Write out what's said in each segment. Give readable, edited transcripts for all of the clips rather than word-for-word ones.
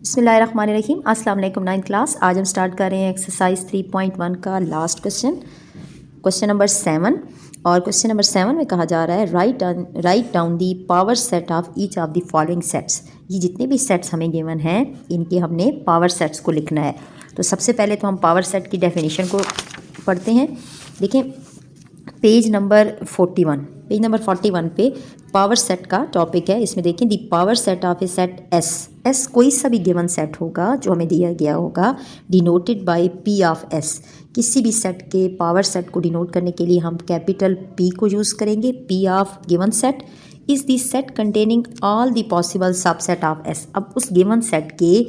बिस्मिल्लाहिर्रहमानिर्रहीम। अस्सलाम वालेकुम। 9th class. आज हम स्टार्ट कर रहे हैं एक्सरसाइज 3.1 का लास्ट क्वेश्चन नंबर 7। और क्वेश्चन नंबर 7 में कहा जा रहा है write down the power set of each of the following sets. ये जितने भी सेट्स हमें गिवन हैं इनके हमने पावर सेट्स को लिखना है। तो सबसे पहले तो हम पावर सेट की डेफिनेशन को पढ़ते हैं। देखें पेज नंबर 41 पे पावर सेट का टॉपिक है। इसमें देखें the power set of A set S कोई सा भी गिवन सेट होगा जो हमें दिया गया होगा denoted by P of S. किसी भी सेट के पावर सेट को डिनोट करने के लिए हम कैपिटल पी को यूज़ करेंगे। P of given set is the set containing all the possible subset of S. अब उस गिवन सेट के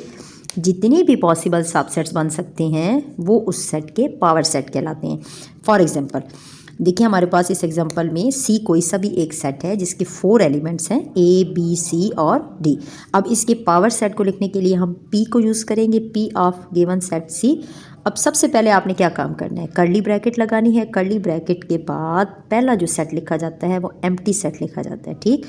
जितने भी पॉसिबल सबसेट्स बन सकते हैं वो उस सेट के पावर सेट कहलाते हैं। फॉर एग्जांपल देखिए हमारे पास इस एग्जांपल में सी कोई सा भी एक सेट है जिसके 4 एलिमेंट्स हैं ए बी सी और डी। अब इसके पावर सेट को लिखने के लिए हम पी को यूज़ करेंगे, पी ऑफ गिवन सेट सी। अब सबसे पहले आपने क्या काम करना है, कर्ली ब्रैकेट लगानी है। कर्ली ब्रैकेट के बाद पहला जो सेट लिखा जाता है वो एम्प्टी सेट लिखा जाता है। ठीक,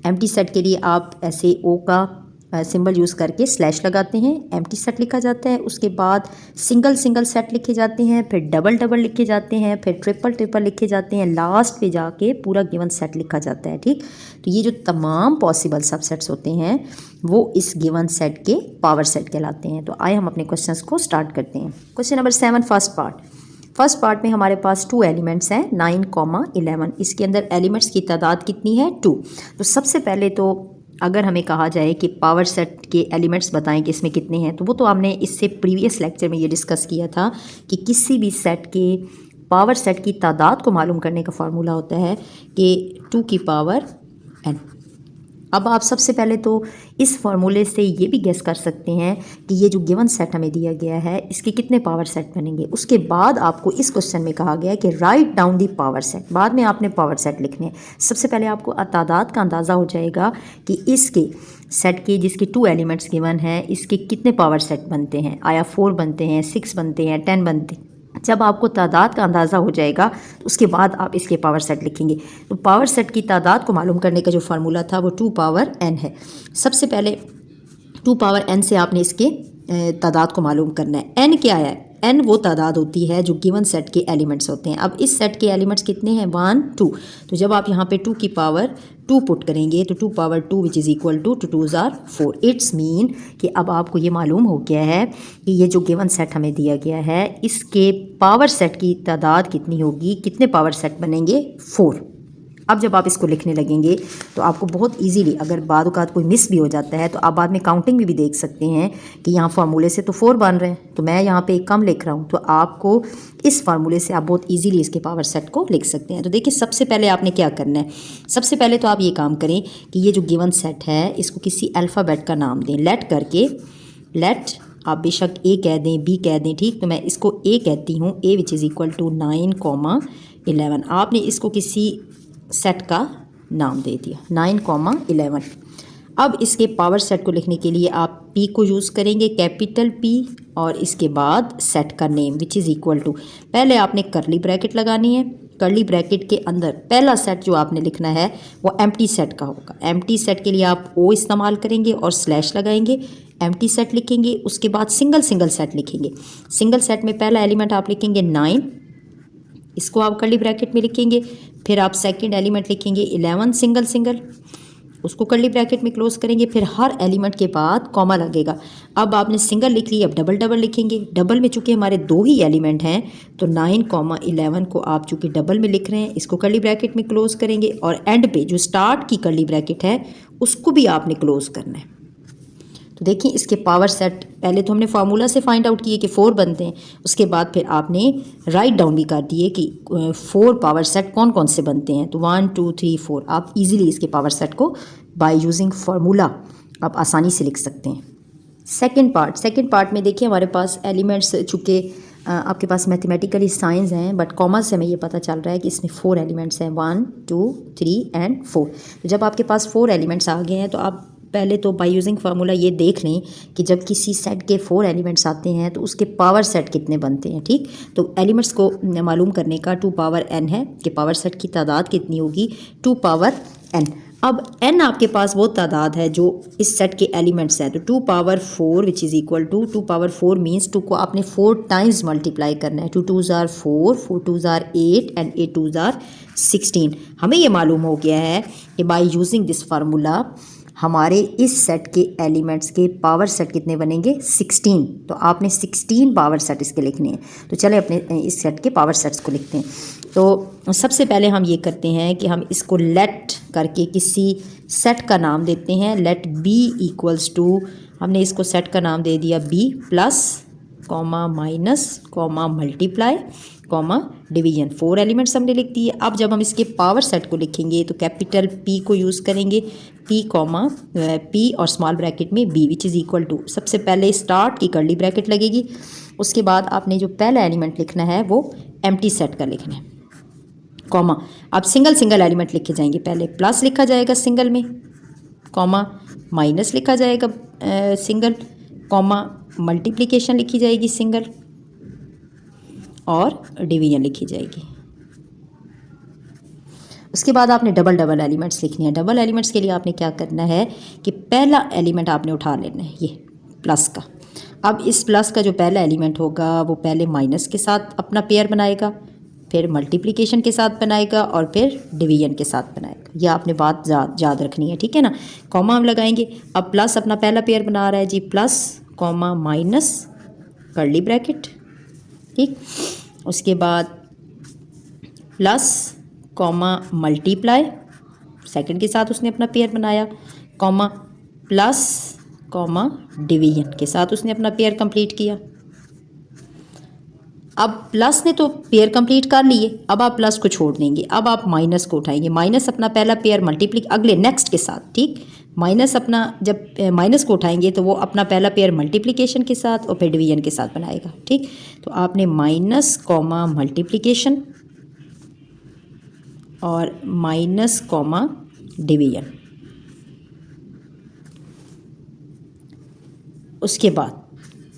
एम्प्टी सेट के लिए आप ऐसे ओ का सिंबल यूज़ करके स्लैश लगाते हैं, एम्प्टी सेट लिखा जाता है। उसके बाद सिंगल सेट लिखे जाते हैं, फिर डबल लिखे जाते हैं, फिर ट्रिपल लिखे जाते हैं, लास्ट पे जाके पूरा गिवन सेट लिखा जाता है। ठीक, तो ये जो तमाम पॉसिबल सबसेट्स होते हैं वो इस गिवन सेट के पावर सेट कहलाते हैं। तो आइए हम अपने क्वेश्चंस को स्टार्ट करते हैं। क्वेश्चन नंबर 7 फर्स्ट पार्ट में हमारे पास 2 एलिमेंट्स हैं 9,11। इसके अंदर एलिमेंट्स की तादाद कितनी है 2। तो सबसे पहले तो अगर हमें कहा जाए कि पावर सेट के एलिमेंट्स बताएं कि इसमें कितने हैं, तो वो तो हमने इससे प्रीवियस लेक्चर में ये डिस्कस किया था कि किसी भी सेट के पावर सेट की तादाद को मालूम करने का फार्मूला होता है कि 2 की पावर n। अब आप सबसे पहले तो इस फार्मूले से ये भी गेस कर सकते हैं कि ये जो गिवन सेट हमें दिया गया है इसके कितने पावर सेट बनेंगे। उसके बाद आपको इस क्वेश्चन में कहा गया है कि write down the power set. बाद में आपने पावर सेट लिखने हैं। सबसे पहले आपको तादाद का अंदाज़ा हो जाएगा कि इसके सेट के जिसके 2 एलिमेंट्स गिवन हैं इसके कितने पावर सेट बनते हैं। आया 4 बनते हैं, 6 बनते हैं, 10 बनते हैं। जब आपको तादाद का अंदाज़ा हो जाएगा तो उसके बाद आप इसके पावर सेट लिखेंगे। तो पावर सेट की तादाद को मालूम करने का जो फार्मूला था वो 2 पावर n है। सबसे पहले 2 पावर n से आपने इसके तादाद को मालूम करना है। n क्या है, n वो तादाद होती है जो गिवन सेट के एलिमेंट्स होते हैं। अब इस सेट के एलिमेंट्स कितने हैं 1 2। तो जब आप यहाँ पे 2 की पावर 2 पुट करेंगे तो 2 power 2 which is equal to 2 2s are 4। It's mean कि अब आपको ये मालूम हो गया है कि ये जो गिवन सेट हमें दिया गया है इसके पावर सेट की तादाद कितनी होगी, कितने पावर सेट बनेंगे 4। अब जब आप इसको लिखने लगेंगे तो आपको बहुत इजीली, अगर बाद औक़ात कोई मिस भी हो जाता है तो आप बाद में काउंटिंग में भी देख सकते हैं कि यहाँ फार्मूले से तो 4 बन रहे हैं तो मैं यहाँ पे एक कम लिख रहा हूँ। तो आपको इस फार्मूले से आप बहुत इजीली इसके पावर सेट को लिख सकते हैं। तो देखिए सबसे पहले आपने क्या करना है, सबसे पहले तो आप ये काम करें कि ये जो गिवन सेट है इसको किसी अल्फ़ाबेट का नाम दें। लेट आप बेशक ए कह दें, बी कह दें। ठीक, तो मैं इसको ए कहती हूँ, ए विच इज़ इक्वल टू 9,11। आपने इसको किसी सेट का नाम दे दिया 9,11। अब इसके पावर सेट को लिखने के लिए आप P को यूज़ करेंगे, कैपिटल P, और इसके बाद सेट का name which is equal to, पहले आपने कर्ली ब्रैकेट लगानी है। कर्ली ब्रैकेट के अंदर पहला सेट जो आपने लिखना है वो एम्प्टी सेट का होगा। एम्प्टी सेट के लिए आप O इस्तेमाल करेंगे और स्लैश लगाएंगे, एम्प्टी सेट लिखेंगे। उसके बाद सिंगल सेट लिखेंगे। सिंगल सेट में पहला एलिमेंट आप लिखेंगे 9, इसको आप कर्ली ब्रैकेट में लिखेंगे। फिर आप सेकंड एलिमेंट लिखेंगे 11 सिंगल, उसको कर्ली ब्रैकेट में क्लोज करेंगे। फिर हर एलिमेंट के बाद कॉमा लगेगा। अब आपने सिंगल लिख ली, अब डबल लिखेंगे। डबल में चूँकि हमारे 2 ही एलिमेंट हैं तो 9,11 को आप चूँकि डबल में लिख रहे हैं इसको कर्ली ब्रैकेट में क्लोज करेंगे। और एंड पे जो स्टार्ट की कर्ली ब्रैकेट है उसको भी आपने क्लोज करना है। तो देखिए इसके पावर सेट पहले तो हमने फार्मूला से फाइंड आउट किए कि 4 बनते हैं। उसके बाद फिर आपने राइट डाउन भी कर दिए कि 4 पावर सेट कौन कौन से बनते हैं। तो 1 2 3 4 आप इजीली इसके पावर सेट को बाय यूजिंग फार्मूला आप आसानी से लिख सकते हैं। सेकंड पार्ट में देखिए हमारे पास एलिमेंट्स चूँकि आपके पास मैथमेटिकली साइंस हैं बट कॉमर्स से हमें ये पता चल रहा है कि इसमें 4 एलिमेंट्स हैं 1 2 3 एंड 4। तो जब आपके पास 4 एलिमेंट्स आ गए हैं तो आप पहले तो बाय यूजिंग फार्मूला ये देख लें कि जब किसी सेट के 4 एलिमेंट्स आते हैं तो उसके पावर सेट कितने बनते हैं। ठीक, तो एलिमेंट्स को मालूम करने का 2 पावर n है कि पावर सेट की तादाद कितनी होगी 2 पावर n। अब n आपके पास वो तादाद है जो इस सेट के एलिमेंट्स हैं, तो 2 power 4 which is equal to 2 power 4 means 2 को आपने 4 टाइम्स मल्टीप्लाई करना है। 2 2s are 4, 4 2s are 8 and 8 2s are 16। हमें ये मालूम हो गया है कि बाय यूजिंग दिस फार्मूला हमारे इस सेट के एलिमेंट्स के पावर सेट कितने बनेंगे 16। तो आपने 16 पावर सेट इसके लिखने हैं। तो चले अपने इस सेट के पावर सेट्स को लिखते हैं। तो सबसे पहले हम ये करते हैं कि हम इसको लेट करके किसी सेट का नाम देते हैं। लेट बी इक्वल्स टू, हमने इसको सेट का नाम दे दिया B plus comma minus comma multiply comma division. 4 elements हमने लिख दिए। अब जब हम इसके पावर सेट को लिखेंगे तो कैपिटल पी को यूज़ करेंगे, पी कॉमा पी और स्मॉल ब्रैकेट में B which is equal to, सबसे पहले स्टार्ट की कर्ली ब्रैकेट लगेगी, उसके बाद आपने जो पहला एलिमेंट लिखना है वो एम्प्टी सेट का लिखना है, कॉमा। अब सिंगल सिंगल एलिमेंट लिखे जाएंगे। पहले प्लस लिखा जाएगा सिंगल में, कॉमा माइनस लिखा जाएगा सिंगल, कॉमा मल्टीप्लिकेशन लिखी जाएगी सिंगल और डिवीजन लिखी जाएगी। उसके बाद आपने डबल डबल एलिमेंट्स लिखनी है। डबल एलिमेंट्स के लिए आपने क्या करना है कि पहला एलिमेंट आपने उठा लेना है ये प्लस का। अब इस प्लस का जो पहला एलिमेंट होगा वो पहले माइनस के साथ अपना पेयर बनाएगा, फिर मल्टीप्लिकेशन के साथ बनाएगा और फिर डिवीजन के साथ बनाएगा। यह आपने बात याद रखनी है, ठीक है ना। कॉमा हम लगाएंगे। अब प्लस अपना पहला पेयर बना रहा है जी, plus comma minus curly bracket, ठीक। उसके बाद प्लस कॉमा मल्टीप्लाई, सेकंड के साथ उसने अपना पेयर बनाया, कॉमा प्लस कॉमा डिवीजन के साथ उसने अपना पेयर कंप्लीट किया। अब प्लस ने तो पेयर कंप्लीट कर लिए, अब आप प्लस को छोड़ देंगे, अब आप माइनस को उठाएंगे। माइनस अपना पहला पेयर मल्टीप्लिक अगले नेक्स्ट के साथ, ठीक। माइनस अपना जब माइनस को उठाएंगे तो वो अपना पहला पेयर मल्टीप्लिकेशन के साथ और फिर डिवीजन के साथ बनाएगा, ठीक। तो आपने माइनस कॉमा मल्टीप्लिकेशन और माइनस कॉमा डिवीजन। उसके बाद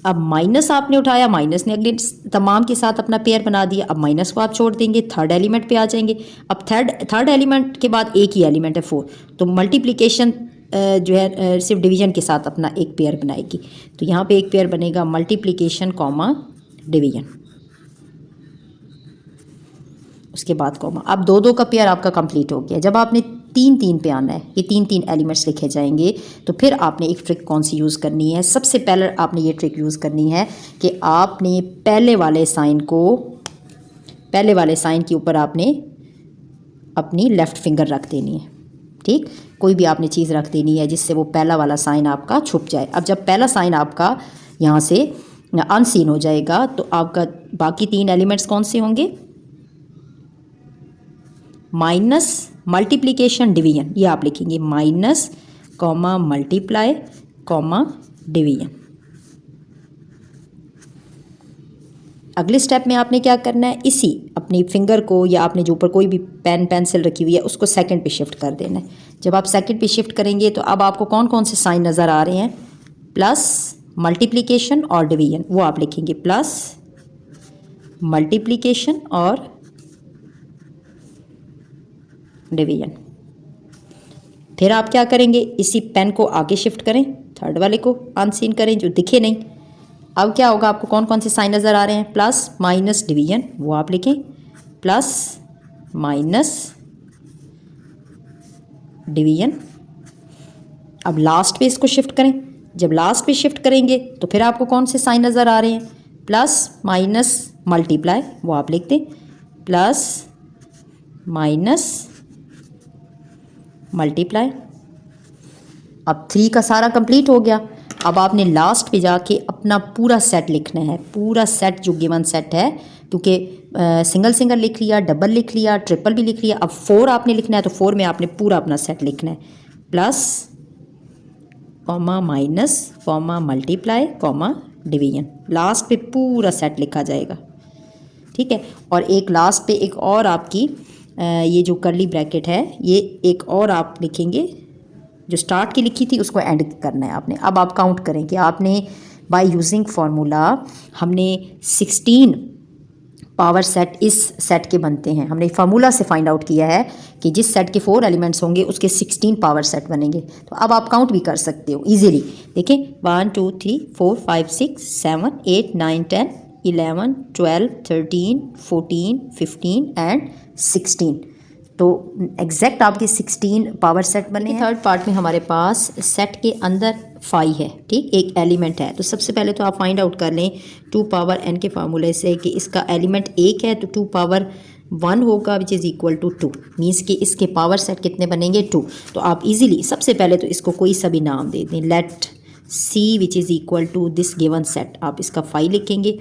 अब माइनस आपने उठाया, माइनस ने अगले तमाम के साथ अपना पेयर बना दिया। अब माइनस को आप छोड़ देंगे, थर्ड एलिमेंट पे आ जाएंगे। अब थर्ड एलिमेंट के बाद एक ही एलिमेंट है 4, तो मल्टीप्लिकेशन जो है सिर्फ डिवीजन के साथ अपना एक पेयर बनाएगी। तो यहाँ पे एक पेयर बनेगा मल्टीप्लिकेशन कॉमा डिवीजन, उसके बाद कॉमा। अब 2 2 का पेयर आपका कंप्लीट हो गया। जब आपने 3 3 पे आना है, ये 3 3 एलिमेंट्स लिखे जाएंगे, तो फिर आपने एक ट्रिक कौन सी यूज़ करनी है। सबसे पहले आपने ये ट्रिक यूज़ करनी है कि आपने पहले वाले साइन के ऊपर आपने अपनी लेफ़्ट फिंगर रख देनी है, ठीक। कोई भी आपने चीज़ रख देनी है जिससे वो पहला वाला साइन आपका छुप जाए। अब जब पहला साइन आपका यहाँ से अनसीन हो जाएगा तो आपका बाकी 3 एलिमेंट्स कौन से होंगे, माइनस मल्टीप्लिकेशन डिवीजन, ये आप लिखेंगे minus comma multiply comma division. अगले स्टेप में आपने क्या करना है, इसी अपनी फिंगर को या आपने जो ऊपर कोई भी पेन पेंसिल रखी हुई है उसको सेकंड पे शिफ्ट कर देना है। जब आप सेकंड पे शिफ्ट करेंगे तो अब आपको कौन कौन से साइन नज़र आ रहे हैं, प्लस मल्टीप्लिकेशन और डिवीजन, वो आप लिखेंगे प्लस मल्टीप्लिकेशन और डिवीजन। फिर आप क्या करेंगे, इसी पेन को आगे शिफ्ट करें, थर्ड वाले को अनसीन करें जो दिखे नहीं। अब क्या होगा, आपको कौन कौन से साइन नज़र आ रहे हैं, प्लस माइनस डिवीजन, वो आप लिखें प्लस माइनस डिवीजन। अब लास्ट पे इसको शिफ्ट करें। जब लास्ट पे शिफ्ट करेंगे तो फिर आपको कौन से साइन नज़र आ रहे हैं, प्लस माइनस मल्टीप्लाई, वो आप लिख दें प्लस माइनस मल्टीप्लाई। अब 3 का सारा कंप्लीट हो गया। अब आपने लास्ट पे जाके अपना पूरा सेट लिखना है, पूरा सेट जो गिवन सेट है, क्योंकि सिंगल सिंगल लिख लिया, डबल लिख लिया, ट्रिपल भी लिख लिया। अब 4 आपने लिखना है तो 4 में आपने पूरा अपना सेट लिखना है, plus comma minus comma multiply comma division. Last पे पूरा सेट लिखा जाएगा, ठीक है। और एक लास्ट पे एक और आपकी ये जो कर्ली ब्रैकेट है, ये एक और आप लिखेंगे, जो स्टार्ट की लिखी थी उसको एंड करना है आपने। अब आप काउंट करें कि आपने बाय यूजिंग फार्मूला हमने 16 पावर सेट इस सेट के बनते हैं। हमने फार्मूला से फाइंड आउट किया है कि जिस सेट के 4 एलिमेंट्स होंगे उसके 16 पावर सेट बनेंगे। तो अब आप काउंट भी कर सकते हो इजीली। देखें 1 2 3 4 5 6 7 8 9 10 11 12 13 14 15 एंड 16। तो एग्जैक्ट आपके 16 पावर सेट बने हैं। थर्ड पार्ट में हमारे पास सेट के अंदर 5 है, ठीक, एक एलिमेंट है। तो सबसे पहले तो आप फाइंड आउट कर लें 2 पावर n के फार्मूले से कि इसका एलिमेंट एक है तो 2 पावर 1 होगा which is equal to 2, means कि इसके पावर सेट कितने बनेंगे 2। तो आप इजीली सबसे पहले तो इसको कोई सा भी नाम दे दें, let C which is equal to this given set. आप इसका 5 लिखेंगे।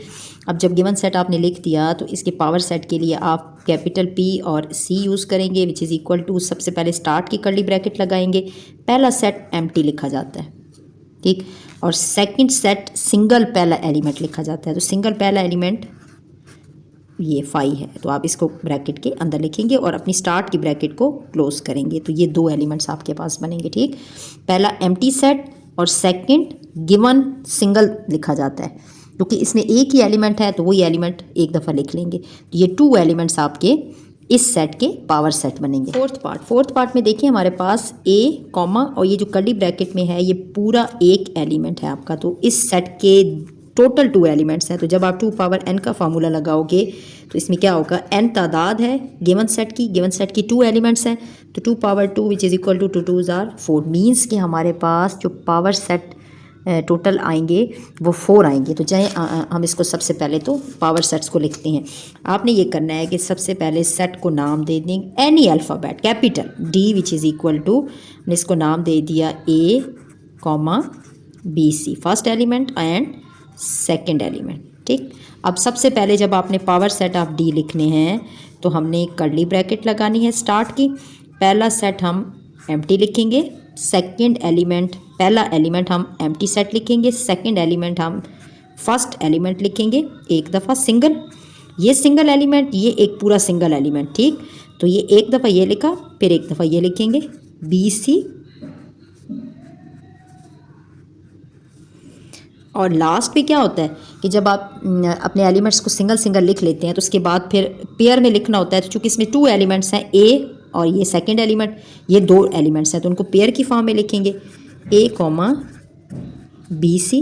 अब जब गिवन सेट आपने लिख दिया तो इसके पावर सेट के लिए आप कैपिटल P और C यूज़ करेंगे विच इज़ इक्वल टू, सबसे पहले स्टार्ट की कर्ली ब्रैकेट लगाएंगे, पहला सेट एम्प्टी लिखा जाता है, ठीक, और सेकंड सेट सिंगल पहला एलिमेंट लिखा जाता है। तो सिंगल पहला एलिमेंट ये 5 है, तो आप इसको ब्रैकेट के अंदर लिखेंगे और अपनी स्टार्ट की ब्रैकेट को क्लोज करेंगे। तो ये 2 एलिमेंट्स आपके पास बनेंगे, ठीक। पहला एम्प्टी सेट और सेकंड गिवन सिंगल लिखा जाता है, क्योंकि इसमें एक ही एलिमेंट है तो वही एलिमेंट एक दफ़ा लिख लेंगे। तो ये 2 एलिमेंट्स आपके इस सेट के पावर सेट बनेंगे। फोर्थ पार्ट में देखिए हमारे पास ए कॉमा और ये जो कर्ली ब्रैकेट में है ये पूरा एक एलिमेंट है आपका। तो इस सेट के टोटल 2 एलिमेंट्स हैं। तो जब आप 2 पावर n का फार्मूला लगाओगे तो इसमें क्या होगा, n तादाद है गिवन सेट की 2 एलिमेंट्स हैं, तो 2 power 2 which is equal to 2 2 are 4, मीन्स कि हमारे पास जो पावर सेट टोटल आएंगे वो 4 आएंगे। तो चाहे हम इसको सबसे पहले तो पावर सेट्स को लिखते हैं। आपने ये करना है कि सबसे पहले सेट को नाम दे दें any alphabet capital D which is equal to, हमने इसको नाम दे दिया A comma BC, first element and second element, ठीक। अब सबसे पहले जब आपने पावर सेट ऑफ D लिखने हैं तो हमने कर्ली ब्रैकेट लगानी है स्टार्ट की, पहला सेट हम एम्प्टी लिखेंगे, सेकंड एलिमेंट पहला एलिमेंट हम एम्प्टी सेट लिखेंगे, सेकंड एलिमेंट हम फर्स्ट एलिमेंट लिखेंगे एक दफ़ा सिंगल, ये सिंगल एलिमेंट ये एक पूरा सिंगल एलिमेंट, ठीक। तो ये एक दफ़ा ये लिखा, फिर एक दफ़ा ये लिखेंगे BC, और लास्ट पे क्या होता है कि जब आप अपने एलिमेंट्स को सिंगल सिंगल लिख लेते हैं तो उसके बाद फिर पेयर में लिखना होता है। तो चूँकि इसमें 2 एलिमेंट्स हैं A और ये सेकंड एलिमेंट, ये 2 एलिमेंट्स हैं, तो उनको पेयर की फॉर्म में लिखेंगे A कॉमा BC,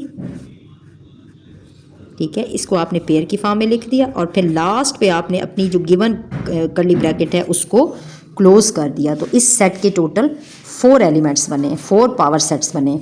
ठीक है। इसको आपने पेयर की फॉर्म में लिख दिया और फिर लास्ट पे आपने अपनी जो गिवन कर्ली ब्रैकेट है उसको क्लोज कर दिया। तो इस सेट के टोटल 4 एलिमेंट्स बने, 4 पावर सेट्स बने।